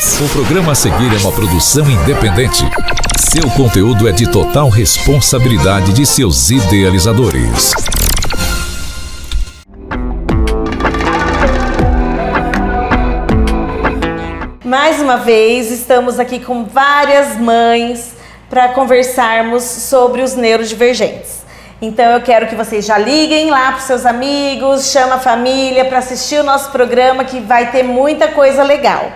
O programa a seguir é uma produção independente. Seu conteúdo é de total responsabilidade de seus idealizadores. Mais uma vez, estamos aqui com várias mães para conversarmos sobre os neurodivergentes. Então eu quero que vocês já liguem lá para os seus amigos, chama a família para assistir o nosso programa, que vai ter muita coisa legal.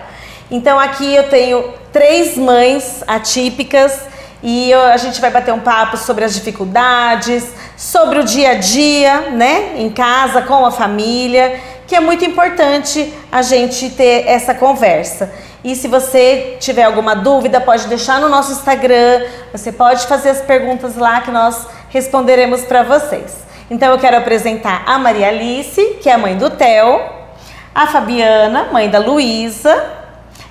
Então aqui eu tenho 3 mães atípicas e a gente vai bater um papo sobre as dificuldades, sobre o dia a dia, né, em casa, com a família, que é muito importante a gente ter essa conversa. E se você tiver alguma dúvida, pode deixar no nosso Instagram, você pode fazer as perguntas lá que nós responderemos para vocês. Então eu quero apresentar a Maria Alice, que é a mãe do Theo, a Fabiana, mãe da Luísa,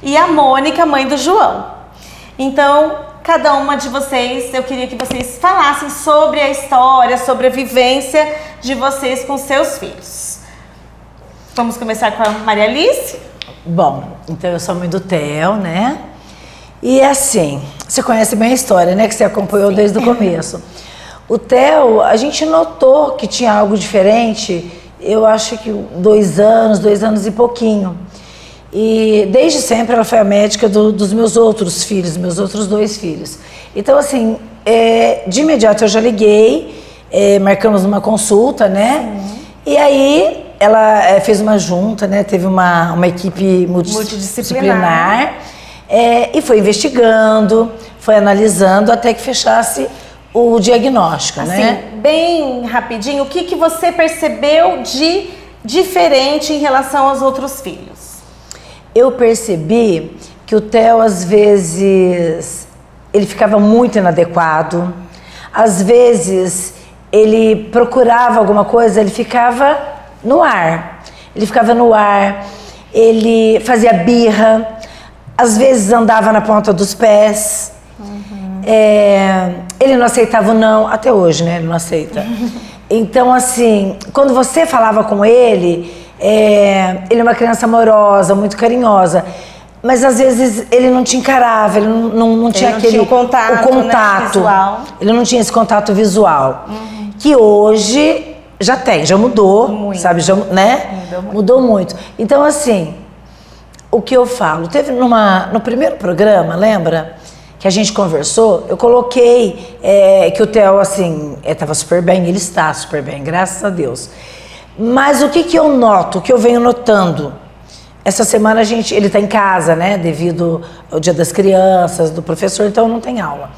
e a Mônica, mãe do João. Então, cada uma de vocês, eu queria que vocês falassem sobre a história, sobre a vivência de vocês com seus filhos. Vamos começar com a Maria Alice? Bom, então eu sou mãe do Theo, né? E assim, você conhece bem a história, né? Que você acompanhou desde o começo. O Theo, a gente notou que tinha algo diferente, eu acho que 2 anos e pouquinho. E desde sempre ela foi a médica dos meus outros filhos, meus outros 2 filhos. Então assim, de imediato eu já liguei, marcamos uma consulta, né? Sim. E aí ela fez uma junta, né? Teve uma equipe multidisciplinar e foi investigando, foi analisando até que fechasse o diagnóstico, assim, né? Bem rapidinho, o que você percebeu de diferente em relação aos outros filhos? Eu percebi que o Theo, às vezes, ele ficava muito inadequado. Às vezes, ele procurava alguma coisa, ele ficava no ar. Ele fazia birra, às vezes andava na ponta dos pés. Ele não aceitava o não, até hoje, né? Ele não aceita. Então, assim, quando você falava com ele é uma criança amorosa, muito carinhosa, mas às vezes ele não te encarava, ele não tinha aquele contato, né, visual. Ele não tinha esse contato visual, que hoje já mudou, muito. Sabe, né? Mudou muito. Então assim, o que eu falo, teve no primeiro programa, lembra? Que a gente conversou, eu coloquei que o Theo, assim, estava super bem, ele está super bem, graças a Deus. Mas o que eu noto, o que eu venho notando? Essa semana ele está em casa, né? Devido ao Dia das Crianças, do professor, então não tem aula.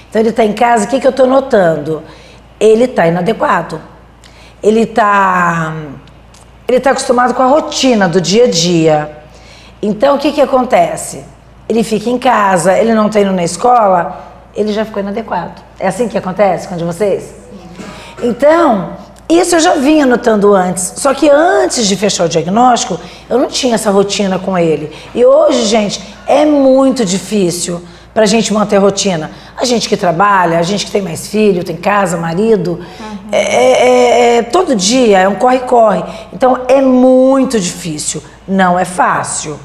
Então ele está em casa, o que eu estou notando? Ele está inadequado. Ele está acostumado com a rotina do dia a dia. Então o que acontece? Ele fica em casa, ele não está indo na escola, ele já ficou inadequado. É assim que acontece com vocês? Então, isso eu já vinha notando antes, só que antes de fechar o diagnóstico, eu não tinha essa rotina com ele. E hoje, gente, é muito difícil pra gente manter rotina. A gente que trabalha, a gente que tem mais filho, tem casa, marido, todo dia é um corre-corre. Então é muito difícil, não é fácil.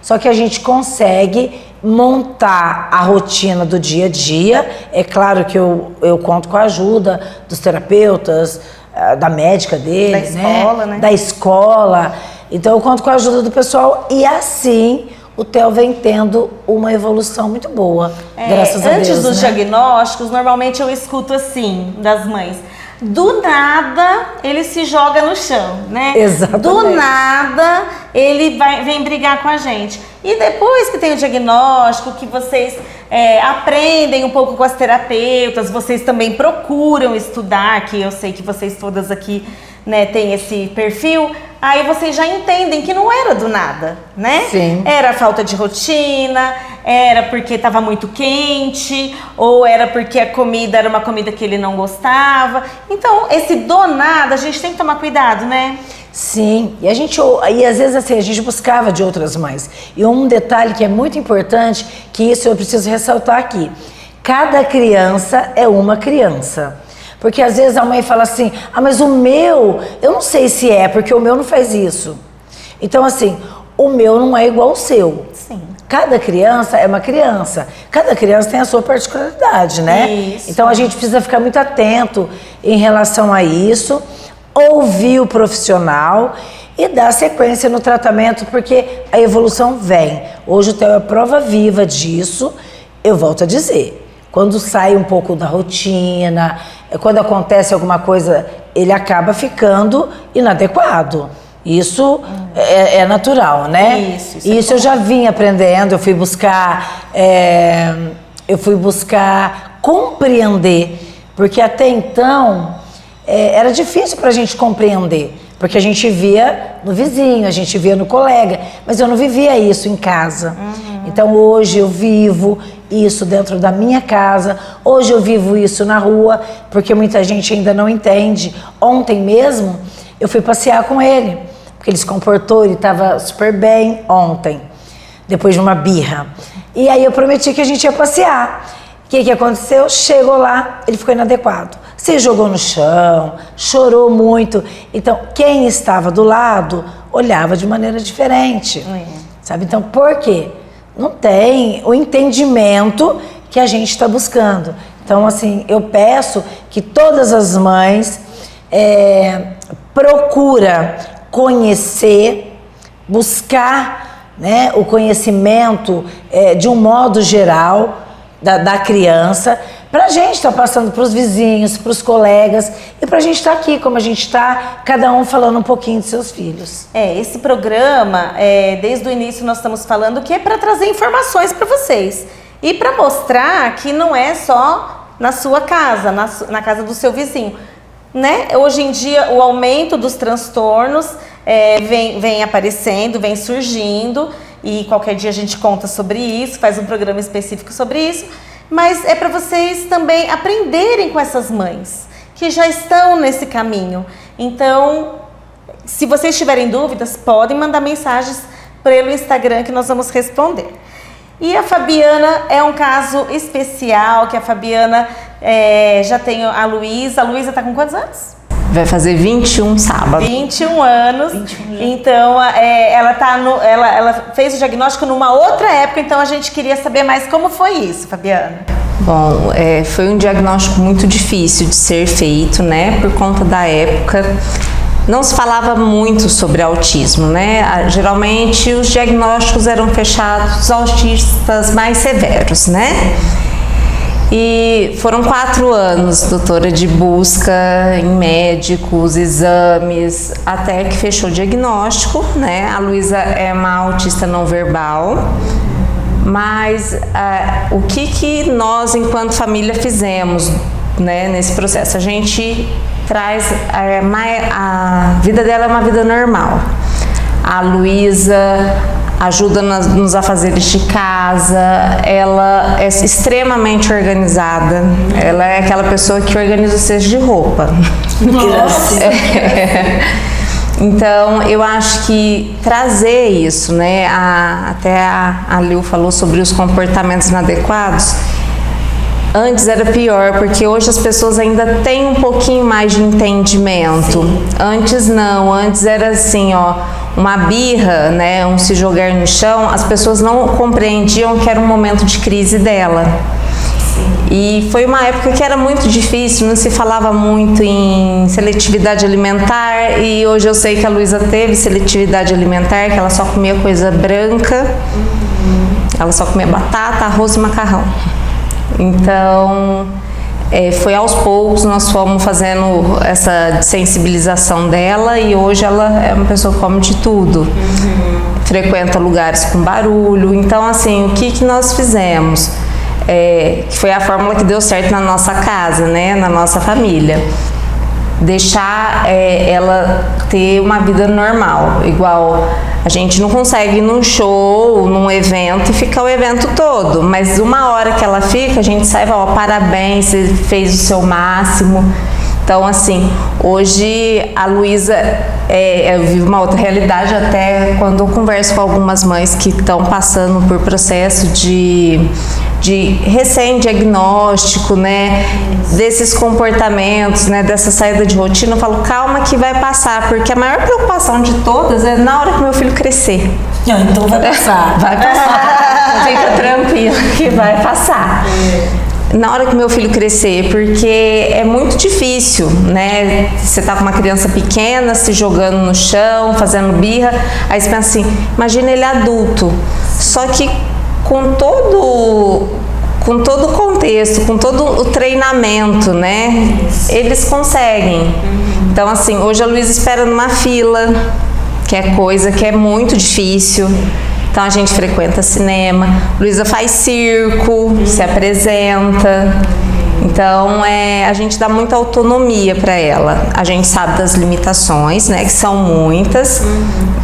Só que a gente consegue montar a rotina do dia a dia. É claro que eu conto com a ajuda dos terapeutas, da médica dele, da escola, né? Da escola. Então eu conto com a ajuda do pessoal e assim o Theo vem tendo uma evolução muito boa, graças a Deus. Antes dos diagnósticos, normalmente eu escuto assim, das mães. Do nada, ele se joga no chão, né? Exatamente. Do nada, ele vem brigar com a gente. E depois que tem o diagnóstico, que vocês aprendem um pouco com as terapeutas, vocês também procuram estudar, que eu sei que vocês todas aqui, né, têm esse perfil, aí vocês já entendem que não era do nada, né? Sim. Era falta de rotina, era porque estava muito quente, ou era porque a comida era uma comida que ele não gostava. Então, esse do nada, a gente tem que tomar cuidado, né? Sim, e às vezes assim, a gente buscava de outras mães. E um detalhe que é muito importante, que isso eu preciso ressaltar aqui. Cada criança é uma criança. Porque às vezes a mãe fala assim, mas o meu, eu não sei se porque o meu não faz isso. Então assim, o meu não é igual ao seu. Sim. cada criança é uma criança. Cada criança tem a sua particularidade, né? Isso. Então a gente precisa ficar muito atento em relação a isso, ouvir o profissional e dar sequência no tratamento, porque a evolução vem. Hoje o Theo é prova viva disso. Eu volto a dizer, quando sai um pouco da rotina, quando acontece alguma coisa, ele acaba ficando inadequado. Isso é natural, né? Isso eu já vim aprendendo, eu fui buscar compreender, porque até então era difícil pra gente compreender, porque a gente via no vizinho, a gente via no colega, mas eu não vivia isso em casa. Então hoje eu vivo isso dentro da minha casa, hoje eu vivo isso na rua, porque muita gente ainda não entende. Ontem mesmo eu fui passear com ele, porque ele se comportou, ele estava super bem ontem, depois de uma birra. E aí eu prometi que a gente ia passear. O que aconteceu? Chegou lá, ele ficou inadequado. Se jogou no chão, chorou muito. Então, quem estava do lado olhava de maneira diferente. Sabe? Então, por quê? Não tem o entendimento que a gente está buscando. Então, assim, eu peço que todas as mães procura conhecer, buscar, né, o conhecimento de um modo geral da criança, para a gente estar passando para os vizinhos, para os colegas e para a gente estar aqui, como a gente está, cada um falando um pouquinho de seus filhos. Esse programa, desde o início nós estamos falando que é para trazer informações para vocês e para mostrar que não é só na sua casa, na casa do seu vizinho. Né? Hoje em dia o aumento dos transtornos vem aparecendo, vem surgindo, e qualquer dia a gente conta sobre isso, faz um programa específico sobre isso, mas é para vocês também aprenderem com essas mães que já estão nesse caminho. Então, se vocês tiverem dúvidas, podem mandar mensagens pelo Instagram que nós vamos responder. E a Fabiana é um caso especial, que a Fabiana já tem a Luísa. A Luísa está com quantos anos? Vai fazer 21 sábado. 21 anos. 21 anos. Então, ela fez o diagnóstico numa outra época, então a gente queria saber mais como foi isso, Fabiana. Bom, foi um diagnóstico muito difícil de ser feito, né? Por conta da época. Não se falava muito sobre autismo, né? Geralmente os diagnósticos eram fechados aos autistas mais severos, né? E foram 4 anos, doutora, de busca em médicos, exames, até que fechou o diagnóstico, né? A Luísa é uma autista não verbal, mas o que nós, enquanto família, fizemos, né, nesse processo? A gente traz a vida dela é uma vida normal. A Luísa ajuda nos afazeres de casa, ela é extremamente organizada, ela é aquela pessoa que organiza o cesto de roupa. Nossa. Então, eu acho que trazer isso, né, até a Lil falou sobre os comportamentos inadequados. Antes era pior, porque hoje as pessoas ainda têm um pouquinho mais de entendimento. Sim. Antes não, antes era assim, ó, uma birra, né, um se jogar no chão, as pessoas não compreendiam que era um momento de crise dela. Sim. E foi uma época que era muito difícil, não se falava muito em seletividade alimentar, e hoje eu sei que a Luísa teve seletividade alimentar, que ela só comia coisa branca, ela só comia batata, arroz e macarrão. Então, foi aos poucos nós fomos fazendo essa sensibilização dela, e hoje ela é uma pessoa que come de tudo. Frequenta lugares com barulho. Então, assim, o que nós fizemos? Que foi a fórmula que deu certo na nossa casa, né, na nossa família. Deixar ela ter uma vida normal, igual a gente não consegue ir num show, num evento e ficar o evento todo, mas uma hora que ela fica, a gente sai e fala, ó, parabéns, você fez o seu máximo. Então, assim, hoje a Luísa vive uma outra realidade, até quando eu converso com algumas mães que estão passando por processo de recém-diagnóstico, né, desses comportamentos, né, dessa saída de rotina, eu falo, calma que vai passar, porque a maior preocupação de todas é na hora que meu filho crescer. Não, então vai passar. Vai passar. Fica tranquila que vai passar. Na hora que meu filho crescer, porque é muito difícil, né? Você tá com uma criança pequena, se jogando no chão, fazendo birra, aí você pensa assim, imagina ele adulto. Só que com todo o contexto, com todo o treinamento, né? Eles conseguem. Então, assim, hoje a Luísa espera numa fila, que é coisa que é muito difícil. Então a gente frequenta cinema, Luísa faz circo, se apresenta. Então a gente dá muita autonomia para ela. A gente sabe das limitações, né, que são muitas,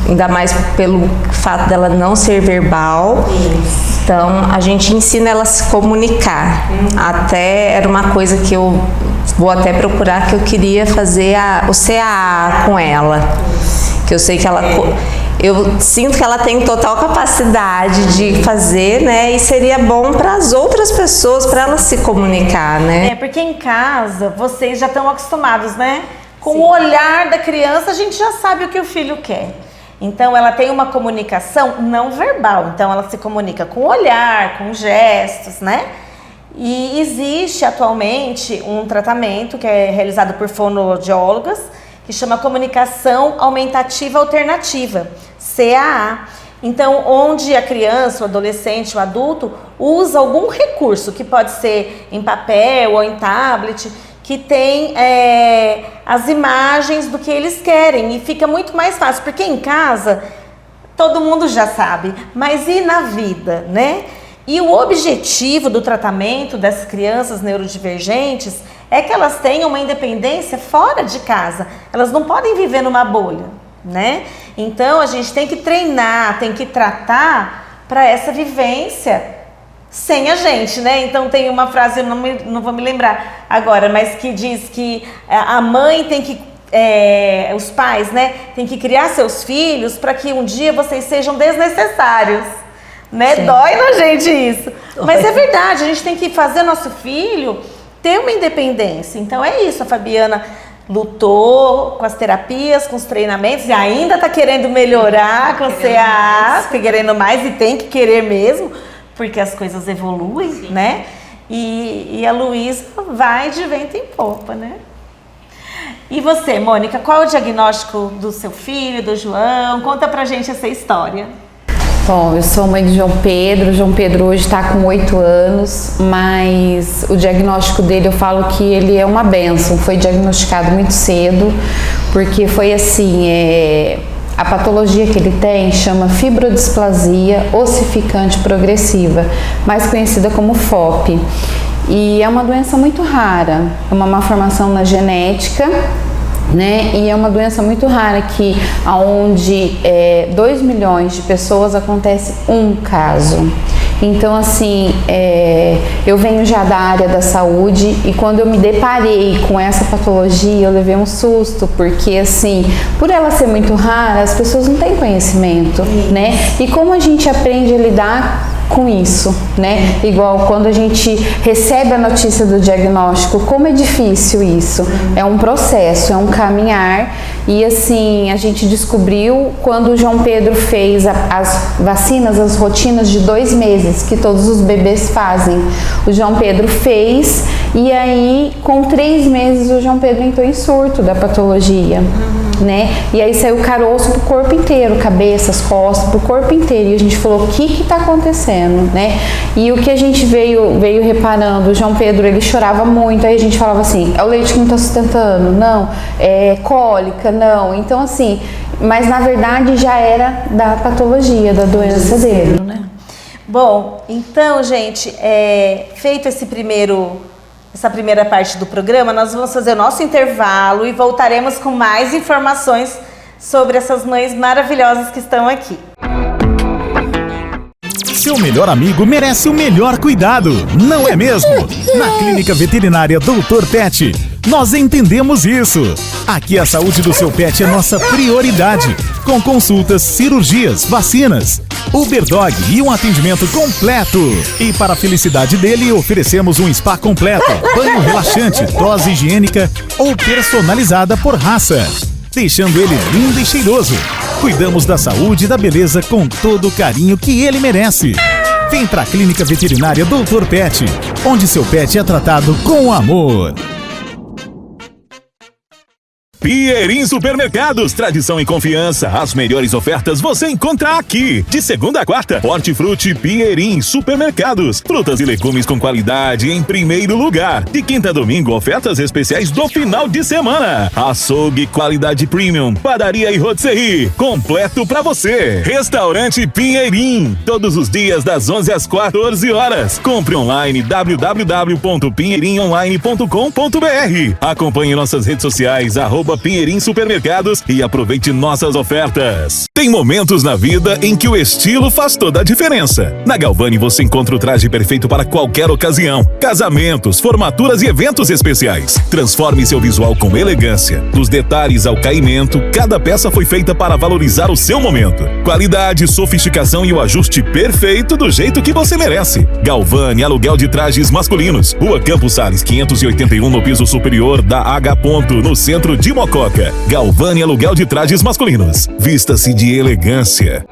ainda mais pelo fato dela não ser verbal. Então a gente ensina ela a se comunicar. Até era uma coisa que eu vou até procurar, que eu queria fazer o CAA com ela, que eu sei que ela eu sinto que ela tem total capacidade de fazer, né? E seria bom para as outras pessoas, para ela se comunicar, né? Porque em casa vocês já estão acostumados, né? Com o olhar da criança, a gente já sabe o que o filho quer. Então ela tem uma comunicação não verbal. Então ela se comunica com o olhar, com gestos, né? E existe atualmente um tratamento que é realizado por fonoaudiólogas, que chama Comunicação Aumentativa Alternativa, CAA. Então, onde a criança, o adolescente, o adulto usa algum recurso, que pode ser em papel ou em tablet, que tem as imagens do que eles querem, e fica muito mais fácil, porque em casa todo mundo já sabe, mas e na vida, né? E o objetivo do tratamento dessas crianças neurodivergentes é que elas tenham uma independência fora de casa. Elas não podem viver numa bolha, né? Então a gente tem que treinar, tem que tratar para essa vivência sem a gente, né? Então tem uma frase, eu não vou me lembrar agora, mas que diz que a mãe tem que, os pais, né, tem que criar seus filhos para que um dia vocês sejam desnecessários. Né? Dói na gente isso. Mas é verdade, a gente tem que fazer nosso filho ter uma independência. Então é isso, a Fabiana lutou com as terapias, com os treinamentos e ainda está querendo melhorar com o CAA, querendo mais, e tem que querer mesmo, porque as coisas evoluem, né? E a Luísa vai de vento em popa, né? E você, Mônica, qual é o diagnóstico do seu filho, do João? Conta pra gente essa história. Bom, eu sou mãe de João Pedro. O João Pedro hoje está com 8 anos, mas o diagnóstico dele, eu falo que ele é uma bênção. Foi diagnosticado muito cedo, porque foi assim, a patologia que ele tem chama fibrodisplasia ossificante progressiva, mais conhecida como FOP. E é uma doença muito rara, é uma malformação na genética, né? E é uma doença muito rara, que onde 2 milhões de pessoas acontece um caso. Então, assim, eu venho já da área da saúde, e quando eu me deparei com essa patologia, eu levei um susto, porque, assim, por ela ser muito rara, as pessoas não têm conhecimento, né? E como a gente aprende a lidar com isso, né? Igual quando a gente recebe a notícia do diagnóstico, como é difícil isso. É um processo, é um caminhar. E assim, a gente descobriu quando o João Pedro fez as vacinas, as rotinas de 2 meses, que todos os bebês fazem. O João Pedro fez, e aí com 3 meses o João Pedro entrou em surto da patologia, né? E aí saiu caroço pro corpo inteiro, cabeças, costas, pro corpo inteiro. E a gente falou, o que tá acontecendo, né? E o que a gente veio reparando, o João Pedro, ele chorava muito. Aí a gente falava assim, é o leite que não tá sustentando? Não. É cólica? Não. Então, assim, mas na verdade já era da patologia, da doença dele, né? Bom, então, gente, feito essa primeira parte do programa, nós vamos fazer o nosso intervalo e voltaremos com mais informações sobre essas mães maravilhosas que estão aqui. Seu melhor amigo merece o melhor cuidado, não é mesmo? Na Clínica Veterinária Dr. Pet, Nós entendemos isso. Aqui a saúde do seu pet é nossa prioridade. Com consultas, cirurgias, vacinas, Uberdog e um atendimento completo. E para a felicidade dele, oferecemos um spa completo, banho relaxante, dose higiênica ou personalizada por raça, deixando ele lindo e cheiroso. Cuidamos da saúde e da beleza com todo o carinho que ele merece. Vem pra Clínica Veterinária Dr. Pet, onde seu pet é tratado com amor. Pinheirinho Supermercados, tradição e confiança. As melhores ofertas você encontra aqui. De segunda a quarta, Hortifruti Pinheirinho Supermercados. Frutas e legumes com qualidade em primeiro lugar. De quinta a domingo, ofertas especiais do final de semana. Açougue qualidade premium, padaria e rotisserie, completo pra você. Restaurante Pinheirinho, todos os dias das 11 às 14 horas. Compre online www.pinheirinhoonline.com.br. Acompanhe nossas redes sociais, @Pinheirinho Supermercados e aproveite nossas ofertas. Tem momentos na vida em que o estilo faz toda a diferença. Na Galvani você encontra o traje perfeito para qualquer ocasião. Casamentos, formaturas e eventos especiais. Transforme seu visual com elegância. Dos detalhes ao caimento, cada peça foi feita para valorizar o seu momento. Qualidade, sofisticação e o ajuste perfeito do jeito que você merece. Galvani Aluguel de Trajes Masculinos. Rua Campos Sales, 581 no piso superior da H. no centro de Mococa. Galvani Aluguel de Trajes Masculinos. Vista-se de elegância.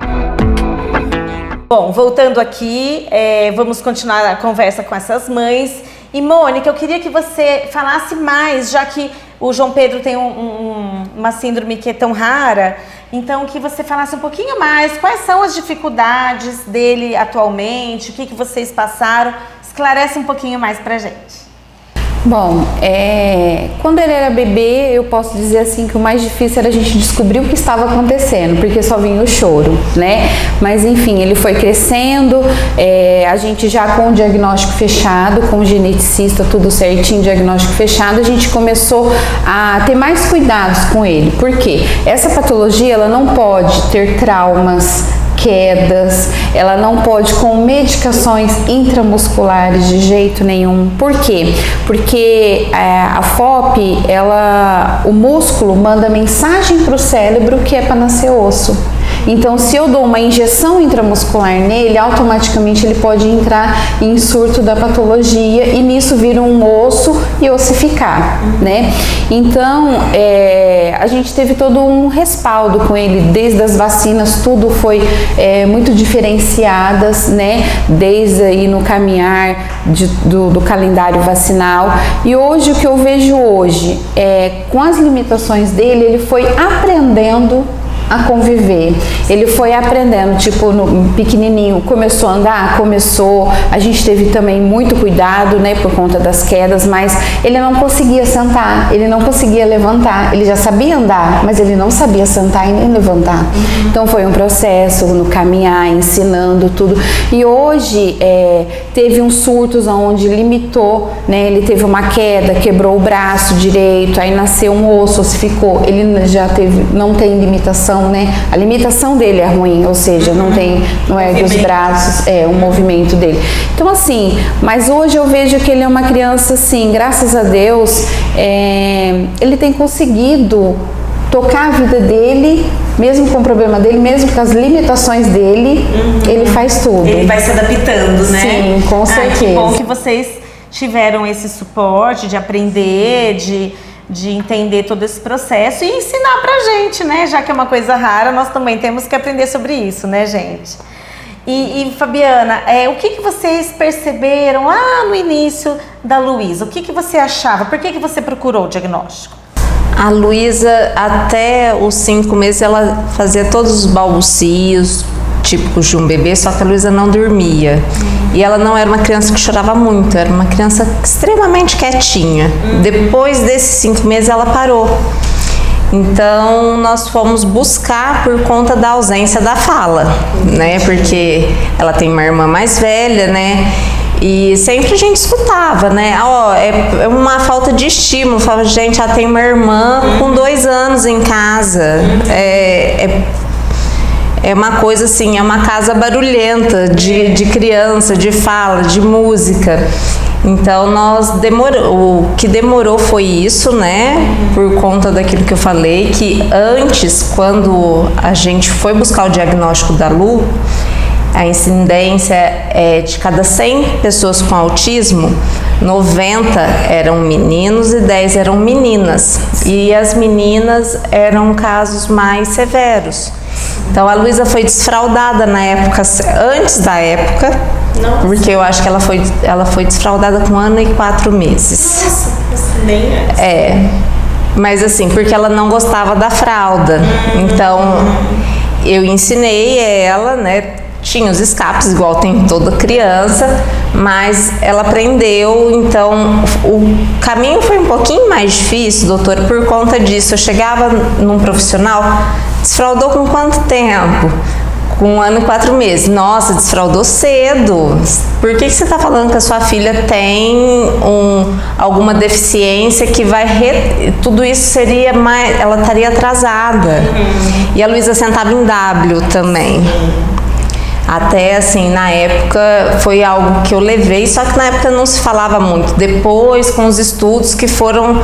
Bom, voltando aqui, vamos continuar a conversa com essas mães. E Mônica, eu queria que você falasse mais, já que o João Pedro tem uma síndrome que é tão rara, então que você falasse um pouquinho mais, quais são as dificuldades dele atualmente, o que vocês passaram, esclarece um pouquinho mais pra gente. Bom, quando ele era bebê, eu posso dizer assim que o mais difícil era a gente descobrir o que estava acontecendo, porque só vinha o choro, né? Mas enfim, ele foi crescendo, a gente já com o diagnóstico fechado, com o geneticista, tudo certinho, diagnóstico fechado, a gente começou a ter mais cuidados com ele. Por quê? Essa patologia, ela não pode ter traumas, quedas, ela não pode com medicações intramusculares de jeito nenhum. Por quê? Porque a FOP, o músculo manda mensagem para o cérebro que é para nascer osso. Então, se eu dou uma injeção intramuscular nele, automaticamente ele pode entrar em surto da patologia e nisso vira um osso e ossificar, né? Então, a gente teve todo um respaldo com ele, desde as vacinas, tudo foi muito diferenciadas, né? Desde aí no caminhar do calendário vacinal. E hoje, o que eu vejo hoje, com as limitações dele, ele foi aprendendo a conviver. Ele foi aprendendo, tipo, no pequenininho, começou a andar, a gente teve também muito cuidado, né, por conta das quedas, mas ele não conseguia sentar, ele não conseguia levantar, ele já sabia andar, mas ele não sabia sentar e nem levantar. Então foi um processo no caminhar, ensinando tudo, e hoje teve uns surtos onde limitou, né, ele teve uma queda, quebrou o braço direito, aí nasceu um osso, ossificou, ele já não tem limitação, né? A limitação dele é ruim, ou seja, não ergue os braços, o movimento dele. Então assim, mas hoje eu vejo que ele é uma criança assim, graças a Deus, ele tem conseguido tocar a vida dele, mesmo com o problema dele, mesmo com as limitações dele, ele faz tudo. Ele vai se adaptando, né? Sim, com certeza. Que bom que vocês tiveram esse suporte de aprender, de entender todo esse processo e ensinar pra gente, né? Já que é uma coisa rara, nós também temos que aprender sobre isso, né, gente? E Fabiana, o que vocês perceberam lá no início da Luísa? O que você achava? Por que você procurou o diagnóstico? A Luísa, até os 5 meses, ela fazia todos os balbucios típicos de um bebê, só que a Luísa não dormia. E ela não era uma criança que chorava muito, era uma criança extremamente quietinha. Depois desses 5 meses ela parou. Então nós fomos buscar por conta da ausência da fala, né? Porque ela tem uma irmã mais velha, né? E sempre a gente escutava, né? É uma falta de estímulo. Falava, gente, ela tem uma irmã com 2 anos em casa. é uma coisa assim, é uma casa barulhenta de criança, de fala, de música. Então o que demorou foi isso, né? Por conta daquilo que eu falei, que antes, quando a gente foi buscar o diagnóstico da Lu, a incidência é de cada 100 pessoas com autismo, 90 eram meninos e 10 eram meninas. E as meninas eram casos mais severos. Então a Luísa foi desfraldada na época, antes da época, porque eu acho que ela foi desfraldada com 1 ano e 4 meses. Nossa, bem antes. Mas assim, porque ela não gostava da fralda. Então eu ensinei ela, né? Tinha os escapes, igual tem toda criança, mas ela aprendeu, então o caminho foi um pouquinho mais difícil, doutora, por conta disso. Eu chegava num profissional, desfraldou com quanto tempo? Com 1 ano e 4 meses. Nossa, desfraldou cedo. Por que você está falando que a sua filha tem alguma deficiência que vai... Tudo isso seria mais... Ela estaria atrasada. E a Luísa sentava em W também. Até assim, na época foi algo que eu levei, só que na época não se falava muito. Depois, com os estudos que foram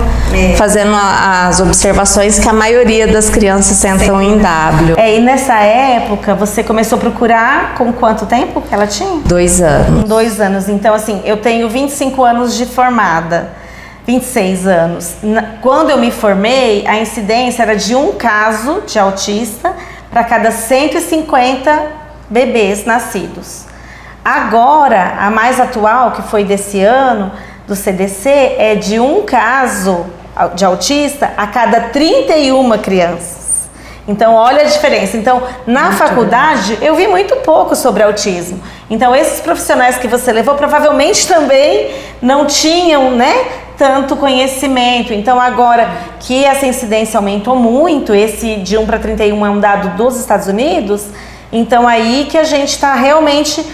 fazendo as observações, que a maioria das crianças sentam em W. E nessa época, você começou a procurar com quanto tempo que ela tinha? 2 anos. 2 anos. Então, assim, eu tenho 25 anos de formada. 26 anos. Quando eu me formei, a incidência era de 1 caso de autista para cada 150 bebês nascidos. Agora, a mais atual, que foi desse ano, do CDC, é de 1 caso de autista a cada 31 crianças. Então, olha a diferença. Então, na faculdade, eu vi muito pouco sobre autismo. Então, esses profissionais que você levou, provavelmente também não tinham, né, tanto conhecimento. Então, agora que essa incidência aumentou muito, esse de 1 para 31 é um dado dos Estados Unidos, então aí que a gente está realmente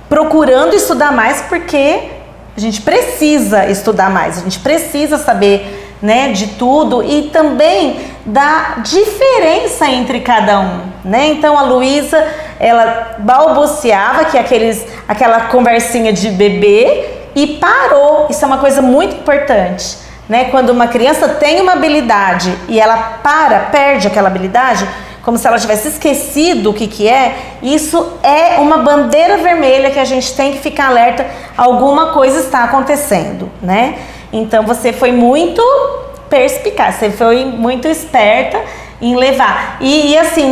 procurando estudar mais, porque a gente precisa estudar mais, a gente precisa saber, né, de tudo e também da diferença entre cada um, né? Então a Luísa, ela balbuciava que aquela conversinha de bebê e parou. Isso é uma coisa muito importante, né? Quando uma criança tem uma habilidade e ela perde aquela habilidade, como se ela tivesse esquecido o que é, isso é uma bandeira vermelha que a gente tem que ficar alerta, alguma coisa está acontecendo, né? Então você foi muito perspicaz, você foi muito esperta em levar. E assim,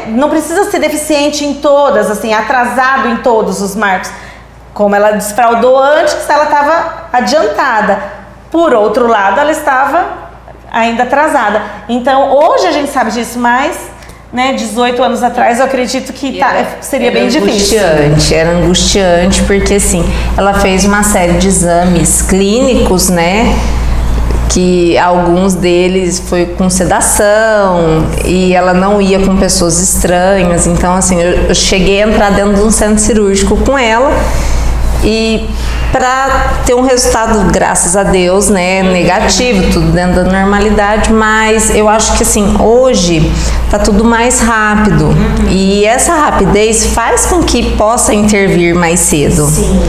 não precisa ser deficiente em todas, assim, atrasado em todos os marcos. Como ela desfraldou antes, ela estava adiantada. Por outro lado, ela estava ainda atrasada. Então, hoje a gente sabe disso mais, né, 18 anos atrás, eu acredito que seria bem difícil. Era angustiante, porque assim, ela fez uma série de exames clínicos, né, que alguns deles foi com sedação e ela não ia com pessoas estranhas. Então assim, eu cheguei a entrar dentro de um centro cirúrgico com ela e para ter um resultado, graças a Deus, né, negativo, tudo dentro da normalidade, mas eu acho que assim, hoje tá tudo mais rápido e essa rapidez faz com que possa intervir mais cedo. Sim.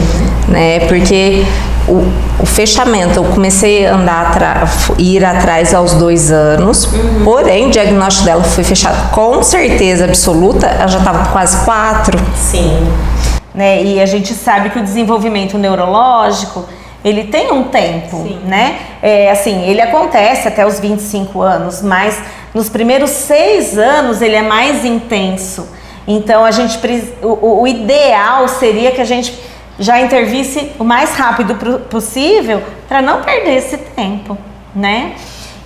Né, porque o fechamento, eu comecei a ir atrás aos 2 anos, porém o diagnóstico dela foi fechado com certeza absoluta, ela já estava com quase 4. Sim. Né? E a gente sabe que o desenvolvimento neurológico, ele tem um tempo, sim, né? Assim, ele acontece até os 25 anos, mas nos primeiros 6 anos ele é mais intenso. Então, o ideal seria que a gente já intervisse o mais rápido possível para não perder esse tempo, né?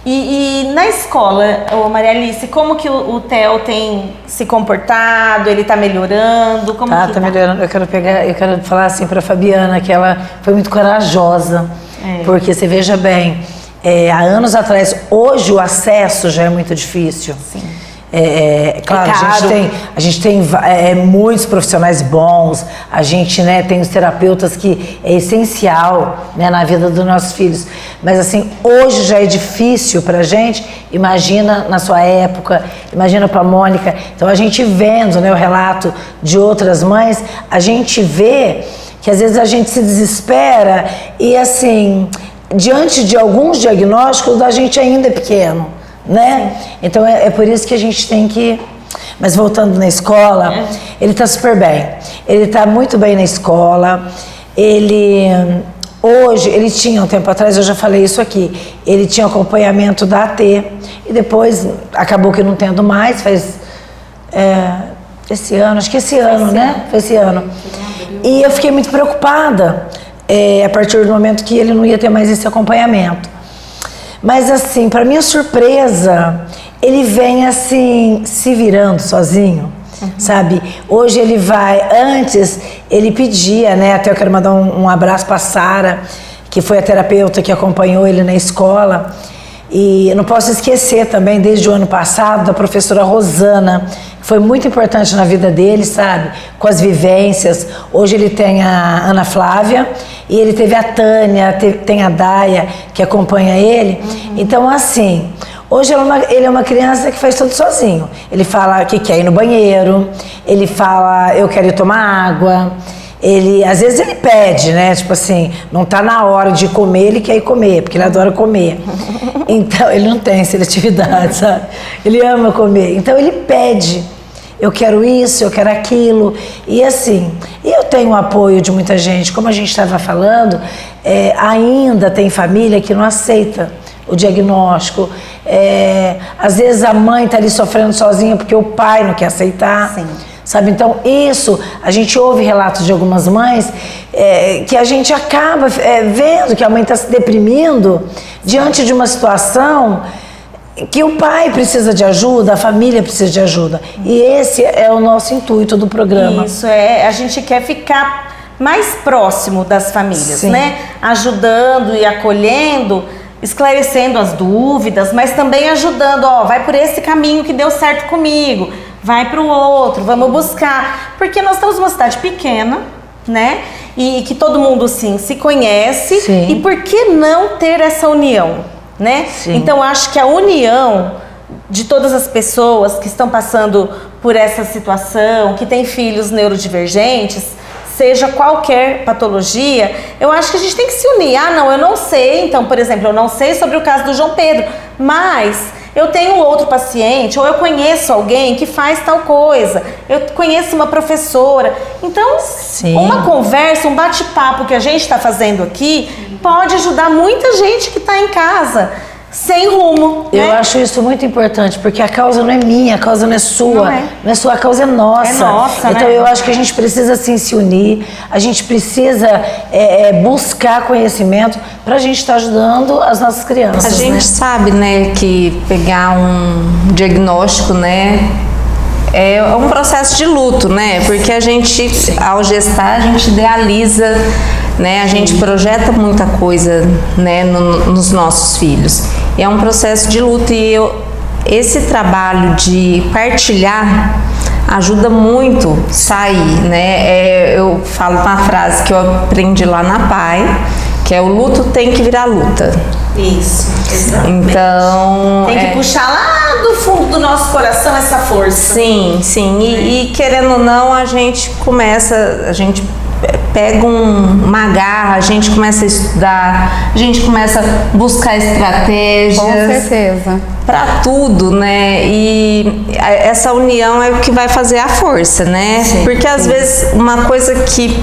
E na escola, Maria Alice, como que o Theo tem se comportado? Ele está melhorando? Como que tá melhorando. Eu quero falar assim para a Fabiana que ela foi muito corajosa, porque você veja bem, há anos atrás, hoje o acesso já é muito difícil. Sim. Claro, a gente tem muitos profissionais bons, a gente, né, tem os terapeutas que é essencial, né, na vida dos nossos filhos. Mas assim, hoje já é difícil pra gente, imagina na sua época, imagina pra Mônica. Então a gente vendo, né, o relato de outras mães, a gente vê que às vezes a gente se desespera e assim, diante de alguns diagnósticos, a gente ainda é pequeno, né? Então é por isso que a gente tem que... Mas voltando na escola, ele tá super bem. Ele tá muito bem na escola. Hoje, ele tinha um tempo atrás, eu já falei isso aqui, ele tinha acompanhamento da AT. E depois, acabou que não tendo mais, faz... esse ano, acho que esse ano, né? Foi esse ano. E eu fiquei muito preocupada a partir do momento que ele não ia ter mais esse acompanhamento. Mas assim, para minha surpresa, ele vem assim, se virando sozinho, sabe? Hoje ele vai, antes ele pedia, né? Até eu quero mandar um abraço para Sara, que foi a terapeuta que acompanhou ele na escola. E eu não posso esquecer também, desde o ano passado, da professora Rosana, que foi muito importante na vida dele, sabe? Com as vivências. Hoje ele tem a Ana Flávia e ele teve a Tânia, tem a Daia, que acompanha ele. Então, assim, hoje ele é uma criança que faz tudo sozinho. Ele fala que quer ir no banheiro, ele fala, eu quero ir tomar água. Às vezes ele pede, né? Tipo assim, não tá na hora de comer, ele quer ir comer, porque ele adora comer. Então, ele não tem seletividade, sabe? Ele ama comer. Então, ele pede, eu quero isso, eu quero aquilo. E assim, eu tenho o apoio de muita gente. Como a gente estava falando, ainda tem família que não aceita o diagnóstico. Às vezes a mãe tá ali sofrendo sozinha porque o pai não quer aceitar. Sim. Sabe, então isso, a gente ouve relatos de algumas mães que a gente acaba vendo que a mãe está se deprimindo diante de uma situação que o pai precisa de ajuda, a família precisa de ajuda. E esse é o nosso intuito do programa. Isso, a gente quer ficar mais próximo das famílias, Sim. né? Ajudando e acolhendo, esclarecendo as dúvidas, mas também ajudando, vai por esse caminho que deu certo comigo. Vai para o outro, vamos buscar. Porque nós estamos numa cidade pequena, né? E que todo mundo, sim, se conhece. Sim. E por que não ter essa união, né? Sim. Então, acho que a união de todas as pessoas que estão passando por essa situação, que têm filhos neurodivergentes, seja qualquer patologia, eu acho que a gente tem que se unir. Não, eu não sei. Então, por exemplo, eu não sei sobre o caso do João Pedro, mas... eu tenho outro paciente, ou eu conheço alguém que faz tal coisa, eu conheço uma professora. Então, Sim. uma conversa, um bate-papo que a gente está fazendo aqui pode ajudar muita gente que está em casa, sem rumo. Eu né? acho isso muito importante, porque a causa não é minha, a causa não é sua, não é sua, a causa é nossa. É nossa, então né? eu acho que a gente precisa sim se unir, a gente precisa buscar conhecimento para a gente estar ajudando as nossas crianças. A gente sabe, né, que pegar um diagnóstico, né, é um processo de luto, né? Porque a gente, ao gestar, a gente idealiza, né? A gente projeta muita coisa, né, nos nossos filhos. E é um processo de luto e esse trabalho de partilhar ajuda muito sair, né? Eu falo uma frase que eu aprendi lá na PAI, que é: o luto tem que virar luta. Isso, exatamente. Então... tem que puxar lá do fundo do nosso coração essa força. Sim, sim. E querendo ou não, a gente pega uma garra, a gente começa a estudar, a gente começa a buscar estratégias. Com certeza. Para tudo, né? E essa união é o que vai fazer a força, né? Sim, porque às vezes uma coisa que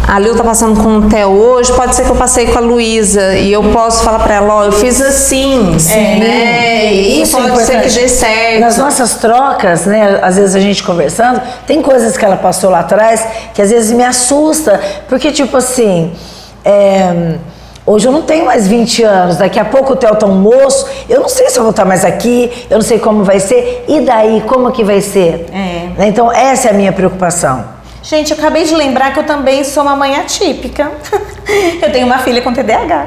a Lil tá passando com o Theo hoje, pode ser que eu passei com a Luísa e eu posso falar para ela, eu fiz assim, né? E isso pode ser que dê certo. Nas nossas trocas, né, às vezes a gente conversando, tem coisas que ela passou lá atrás que às vezes me assusta, porque tipo assim, hoje eu não tenho mais 20 anos, daqui a pouco o Theo tá um moço, eu não sei se eu vou estar mais aqui, eu não sei como vai ser, e daí, como que vai ser? Né? Então essa é a minha preocupação. Gente, eu acabei de lembrar que eu também sou uma mãe atípica. Eu tenho uma filha com TDAH.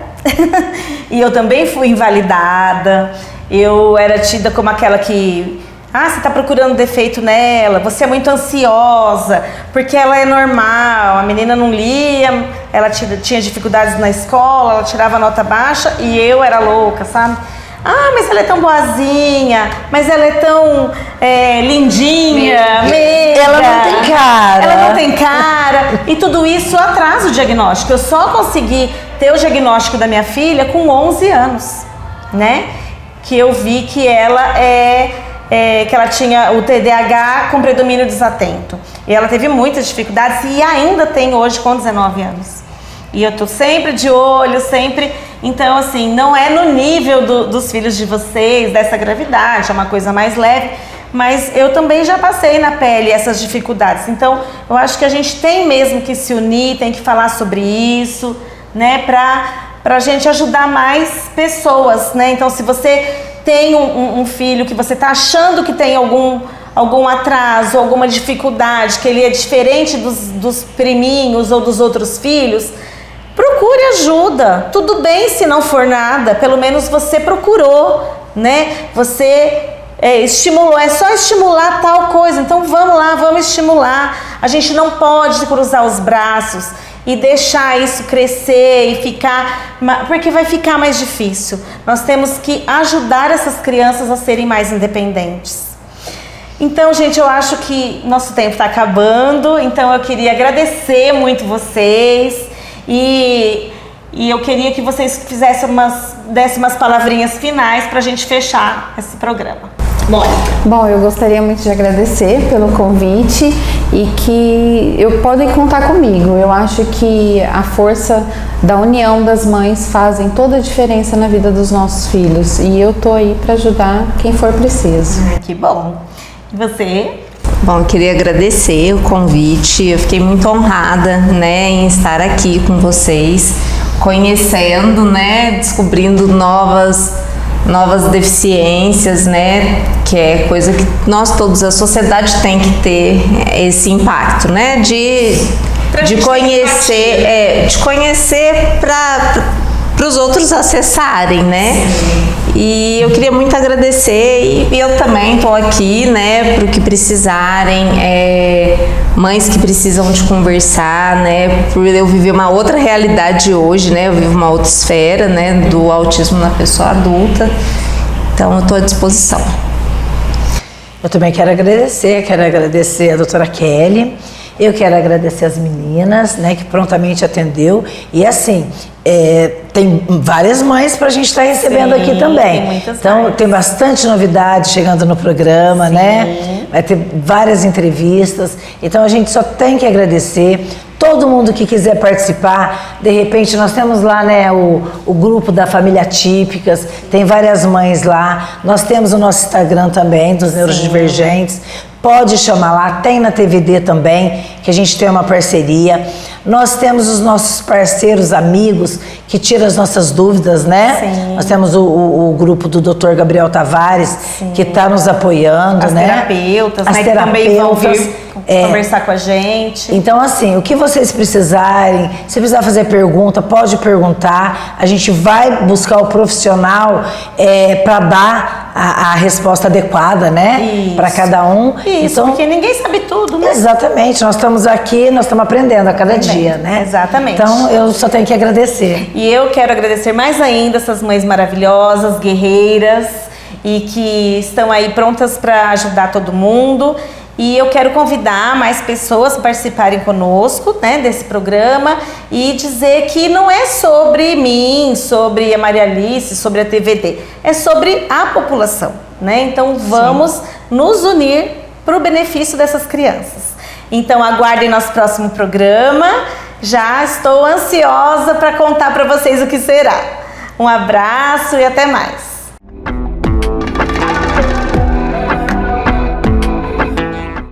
E eu também fui invalidada. Eu era tida como aquela que Ah, você está procurando defeito nela, você é muito ansiosa, porque ela é normal, a menina não lia, ela tinha dificuldades na escola, ela tirava nota baixa e eu era louca, sabe? Ah, mas ela é tão boazinha, mas ela é tão lindinha, meiga. Ela não tem cara. Ela não tem cara. E tudo isso atrasa o diagnóstico. Eu só consegui ter o diagnóstico da minha filha com 11 anos, né? Que eu vi que ela que ela tinha o TDAH com predomínio desatento. E ela teve muitas dificuldades e ainda tem hoje com 19 anos. E eu tô sempre de olho, sempre... Então, assim, não é no nível dos filhos de vocês, dessa gravidade, é uma coisa mais leve, mas eu também já passei na pele essas dificuldades. Então, eu acho que a gente tem mesmo que se unir, tem que falar sobre isso, né, pra gente ajudar mais pessoas, né? Então, se você tem um filho que você tá achando que tem algum atraso, alguma dificuldade, que ele é diferente dos priminhos ou dos outros filhos, procure ajuda. Tudo bem se não for nada, pelo menos você procurou, né? Você estimulou, é só estimular tal coisa. Então vamos lá, vamos estimular. A gente não pode cruzar os braços e deixar isso crescer e ficar, porque vai ficar mais difícil. Nós temos que ajudar essas crianças a serem mais independentes. Então, gente, eu acho que nosso tempo está acabando, então eu queria agradecer muito vocês e eu queria que vocês dessem umas palavrinhas finais para a gente fechar esse programa. Bom, eu gostaria muito de agradecer pelo convite e que podem contar comigo. Eu acho que a força da união das mães fazem toda a diferença na vida dos nossos filhos e eu tô aí para ajudar quem for preciso. Que bom. E você? Bom, eu queria agradecer o convite. Eu fiquei muito honrada, né, em estar aqui com vocês, conhecendo, né, descobrindo novas deficiências, né, que é coisa que nós todos, a sociedade tem que ter esse impacto, né, de conhecer para os outros acessarem, né. E eu queria muito agradecer e eu também estou aqui, né, para o que precisarem, mães que precisam de conversar, né, por eu viver uma outra realidade hoje, né, eu vivo uma outra esfera, né, do autismo na pessoa adulta, então eu estou à disposição. Eu também quero agradecer a doutora Kelly, eu quero agradecer as meninas, né, que prontamente atendeu. E assim, tem várias mães para a gente estar recebendo aqui também. Então, tem bastante novidade chegando no programa, né? Vai ter várias entrevistas. Então, a gente só tem que agradecer. Todo mundo que quiser participar, de repente nós temos lá, né, o grupo da Família Atípicas, tem várias mães lá. Nós temos o nosso Instagram também, dos Neurodivergentes. Pode chamar lá, tem na TVD também, que a gente tem uma parceria. Nós temos os nossos parceiros, amigos, que tiram as nossas dúvidas, né? Sim. Nós temos o grupo do Dr. Gabriel Tavares, sim, que está nos apoiando, as né? Terapeutas, as né? terapeutas, que também vão vir conversar com a gente. Então, assim, o que vocês precisarem, se precisar fazer pergunta, pode perguntar. A gente vai buscar o profissional para dar a resposta adequada, né? Para cada um. Isso, então, porque ninguém sabe tudo, né? Exatamente, nós estamos aqui, nós estamos aprendendo a cada dia, né? Exatamente. Então, eu só tenho que agradecer. E eu quero agradecer mais ainda essas mães maravilhosas, guerreiras, e que estão aí prontas para ajudar todo mundo. E eu quero convidar mais pessoas a participarem conosco, né, desse programa e dizer que não é sobre mim, sobre a Maria Alice, sobre a TVD, é sobre a população, né? Então vamos nos unir para o benefício dessas crianças. Então aguardem nosso próximo programa, já estou ansiosa para contar para vocês o que será. Um abraço e até mais.